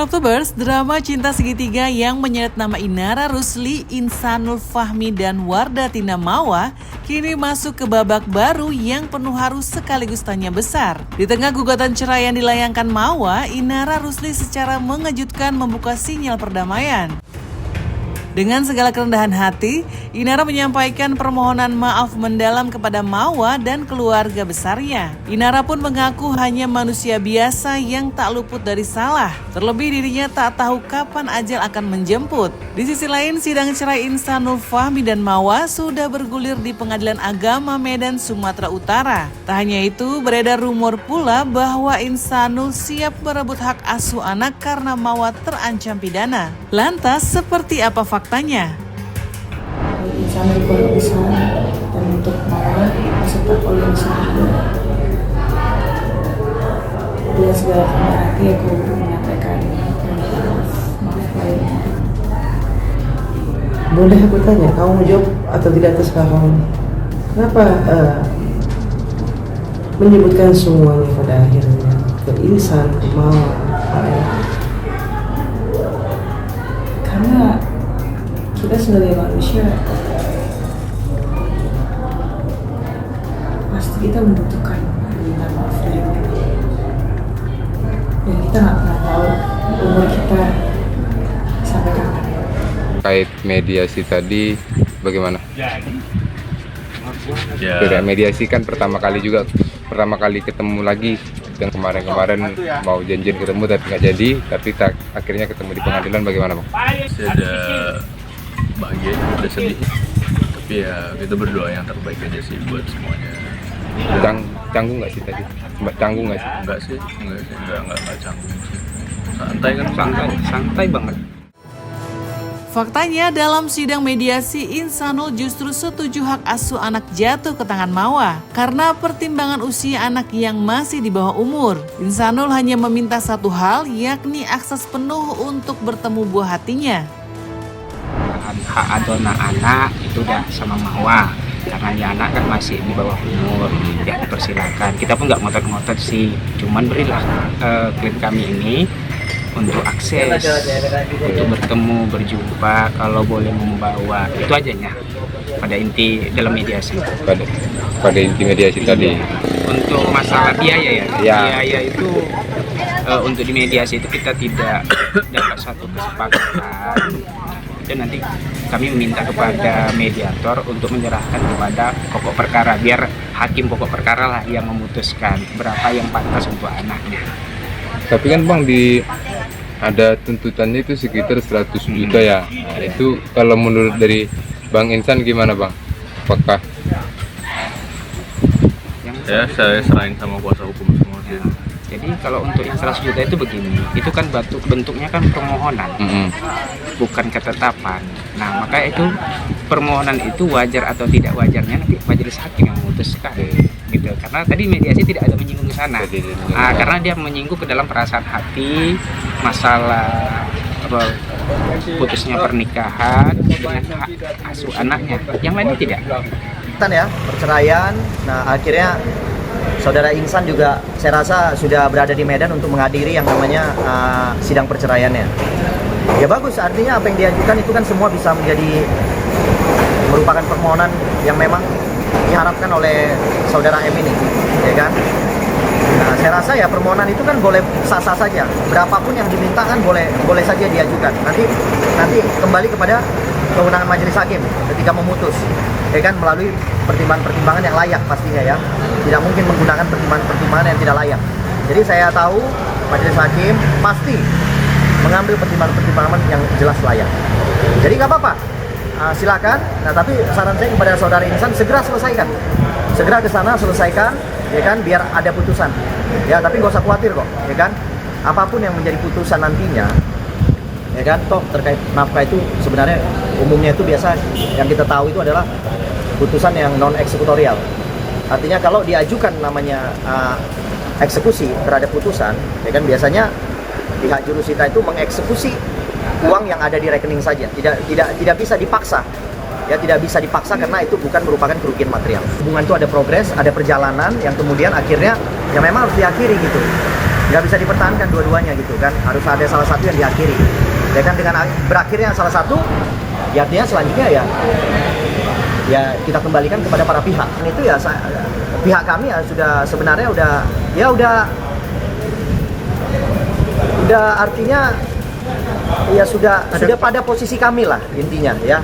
Craftubers, drama cinta segitiga yang menyeret nama Inara Rusli, Insanul Fahmi, dan Wardatina Mawa kini masuk ke babak baru yang penuh harus sekaligus tanya besar. Di tengah gugatan cerai yang dilayangkan Mawa, Inara Rusli secara mengejutkan membuka sinyal perdamaian. Dengan segala kerendahan hati, Inara menyampaikan permohonan maaf mendalam kepada Mawa dan keluarga besarnya. Inara pun mengaku hanya manusia biasa yang tak luput dari salah. Terlebih dirinya tak tahu kapan ajal akan menjemput. Di sisi lain, sidang cerai Insanul Fahmi dan Mawa sudah bergulir di Pengadilan Agama Medan, Sumatera Utara. Tak hanya itu, beredar rumor pula bahwa Insanul siap berebut hak asuh anak karena Mawa terancam pidana. Lantas, seperti apa faktanya? Insanul berusaha dan untuk Mawa peserta organisasi dengan segala rendah hati aku menyampaikan maaf lainnya. Boleh aku tanya, kamu jawab atau tidak terserah kamu? Kenapa menyebutkan semuanya pada akhirnya ke Insan, ke Mawa? Karena kita sebagai manusia pasti kita membutuhkan permintaan maaf dari mereka. Dan kita nggak pernah tahu umur kita sampai kapan. Terkait mediasi tadi bagaimana? Tidak mediasi kan pertama kali ketemu lagi. Yang kemarin mau janjian ketemu tapi nggak jadi, tapi akhirnya ketemu di pengadilan. Bagaimana Bang? Saya ada bahagia, ada sedih, tapi ya kita berdoa yang terbaik aja sih buat semuanya. Canggung nggak sih tadi? Canggung nggak sih? Enggak canggung sih. Santai kan, santai banget. Faktanya, dalam sidang mediasi, Insanul justru setuju hak asuh anak jatuh ke tangan Mawa karena pertimbangan usia anak yang masih di bawah umur. Insanul hanya meminta satu hal, yakni akses penuh untuk bertemu buah hatinya. Hak asuh anak itu udah sama Mawa, karena ya anak kan masih di bawah umur, ya dipersilakan. Kita pun nggak ngotot-ngotot sih, cuman berilah klien kami ini untuk akses, untuk bertemu, berjumpa, kalau boleh membawa, itu ajanya pada inti dalam mediasi. Pada inti mediasi tadi. Untuk masalah biaya biaya itu untuk di mediasi itu kita tidak dapat satu kesepakatan. Dan nanti kami meminta kepada mediator untuk menyerahkan kepada pokok perkara, biar hakim pokok perkara lah yang memutuskan berapa yang pantas untuk anaknya. Tapi kan Bang, ada tuntutannya itu sekitar 100 juta ya. Nah, itu kalau menurut dari Bang Insan gimana Bang? Apakah? Ya saya serahin sama kuasa hukum semua sih. Jadi kalau untuk yang 100 juta itu begini, itu kan bentuknya kan permohonan, bukan ketetapan. Nah maka itu permohonan itu wajar atau tidak wajarnya nanti majelis hakim yang memutuskan, gitu. Karena tadi mediasi tidak ada menyinggung ke sana, karena dia menyinggung ke dalam perasaan hati, masalah putusnya pernikahan dengan hak asuh anaknya, yang lainnya tidak. Ya, perceraian. Nah akhirnya Saudara Insan juga saya rasa sudah berada di Medan untuk menghadiri yang namanya sidang perceraiannya. Ya bagus, artinya apa yang diajukan itu kan semua bisa merupakan permohonan yang memang diharapkan oleh Saudara M ini, ya kan? Nah, saya rasa ya permohonan itu kan boleh sah-sah saja. Berapapun yang diminta kan boleh saja diajukan. Nanti kembali kepada kewenangan majelis hakim ketika memutus, ya kan, melalui pertimbangan-pertimbangan yang layak pastinya ya. Tidak mungkin menggunakan pertimbangan-pertimbangan yang tidak layak. Jadi saya tahu majelis hakim pasti mengambil pertimbangan-pertimbangan yang jelas layak. Jadi nggak apa-apa, silakan. Nah tapi saran saya kepada Saudara Insan, segera selesaikan, segera ke sana selesaikan, ya kan, biar ada putusan. Ya tapi nggak usah khawatir kok, ya kan. Apapun yang menjadi putusan nantinya, ya kan, toh terkait nafkah itu sebenarnya umumnya itu biasa yang kita tahu itu adalah putusan yang non eksekutorial. Artinya kalau diajukan namanya eksekusi terhadap putusan, ya kan, biasanya pihak jurusita itu mengeksekusi uang yang ada di rekening saja, tidak bisa dipaksa. Ya tidak bisa dipaksa karena itu bukan merupakan kerugian material. Hubungan itu ada progres, ada perjalanan yang kemudian akhirnya ya memang harus diakhiri gitu. nggak bisa dipertahankan dua-duanya gitu kan, harus ada salah satu yang diakhiri. Ya kan, dengan berakhirnya salah satu, ya artinya selanjutnya ya kita kembalikan kepada para pihak. Dan itu ya pihak kami ya sudah sebenarnya udah artinya ya sudah pada posisi kami lah intinya ya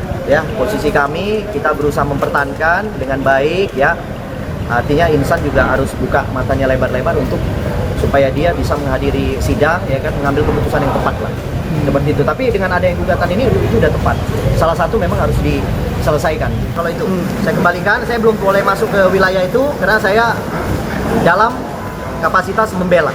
posisi kami, kita berusaha mempertahankan dengan baik ya. Artinya insan juga harus buka matanya lebar-lebar untuk supaya dia bisa menghadiri sidang ya kan, mengambil keputusan yang tepat lah. Seperti itu. Tapi dengan ada yang gugatan ini itu udah tepat. Salah satu memang harus diselesaikan. Kalau itu saya kembalikan, saya belum boleh masuk ke wilayah itu karena saya dalam kapasitas membela.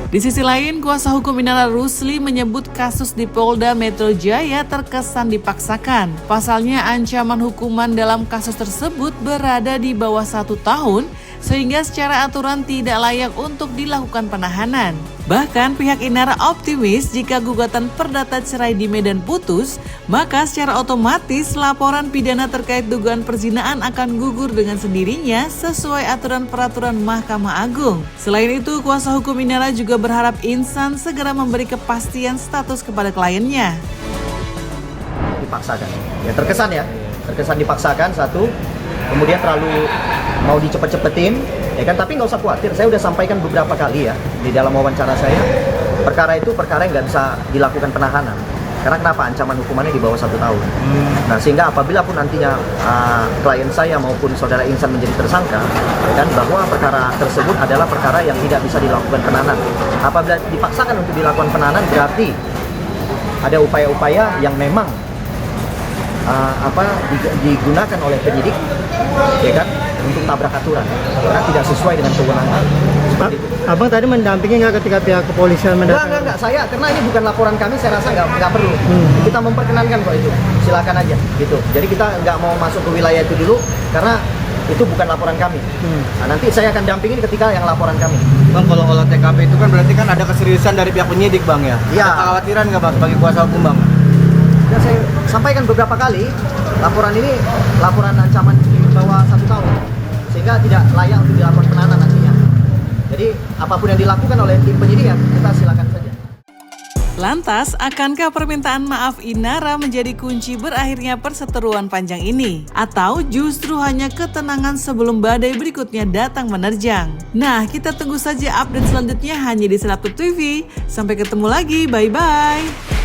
Di sisi lain, kuasa hukum Inara Rusli menyebut kasus di Polda Metro Jaya terkesan dipaksakan. Pasalnya ancaman hukuman dalam kasus tersebut berada di bawah 1 tahun, sehingga secara aturan tidak layak untuk dilakukan penahanan. Bahkan pihak Inara optimis jika gugatan perdata cerai di Medan putus, maka secara otomatis laporan pidana terkait dugaan perzinaan akan gugur dengan sendirinya sesuai aturan peraturan Mahkamah Agung. Selain itu, kuasa hukum Inara juga berharap insan segera memberi kepastian status kepada kliennya. Dipaksakan, ya terkesan dipaksakan satu, kemudian terlalu mau dicepet-cepetin, ya kan? Tapi nggak usah khawatir, saya udah sampaikan beberapa kali ya di dalam wawancara saya, perkara itu perkara yang nggak bisa dilakukan penahanan. Karena kenapa? Ancaman hukumannya di bawah 1 tahun. Nah, sehingga apabila pun nantinya klien saya maupun saudara insan menjadi tersangka, ya kan, bahwa perkara tersebut adalah perkara yang tidak bisa dilakukan penahanan. Apabila dipaksakan untuk dilakukan penahanan, berarti ada upaya-upaya yang memang digunakan oleh penyidik, ya kan, untuk tabrak aturan karena tidak sesuai dengan kewenangan. Seperti itu. Abang tadi mendampingi nggak ketika pihak kepolisian mendatangi? Enggak, saya karena ini bukan laporan kami, saya rasa nggak perlu. Kita memperkenankan kok itu, silakan aja gitu. Jadi kita nggak mau masuk ke wilayah itu dulu karena itu bukan laporan kami. Nah, nanti saya akan dampingin ketika yang laporan kami. Bang, kalau olah TKP itu kan berarti kan ada keseriusan dari pihak penyidik, Bang, ya? Iya. Ada kekhawatiran nggak, Bang, sebagai kuasa hukum, Bang? Dan saya sampaikan beberapa kali, laporan ini laporan ancaman di bawah 1 tahun, sehingga tidak layak untuk dilakukan penahanan nantinya. Jadi apapun yang dilakukan oleh tim penyidik ya kita silakan saja. Lantas, akankah permintaan maaf Inara menjadi kunci berakhirnya perseteruan panjang ini? Atau justru hanya ketenangan sebelum badai berikutnya datang menerjang? Nah, kita tunggu saja update selanjutnya hanya di Seratu TV. Sampai ketemu lagi, bye-bye!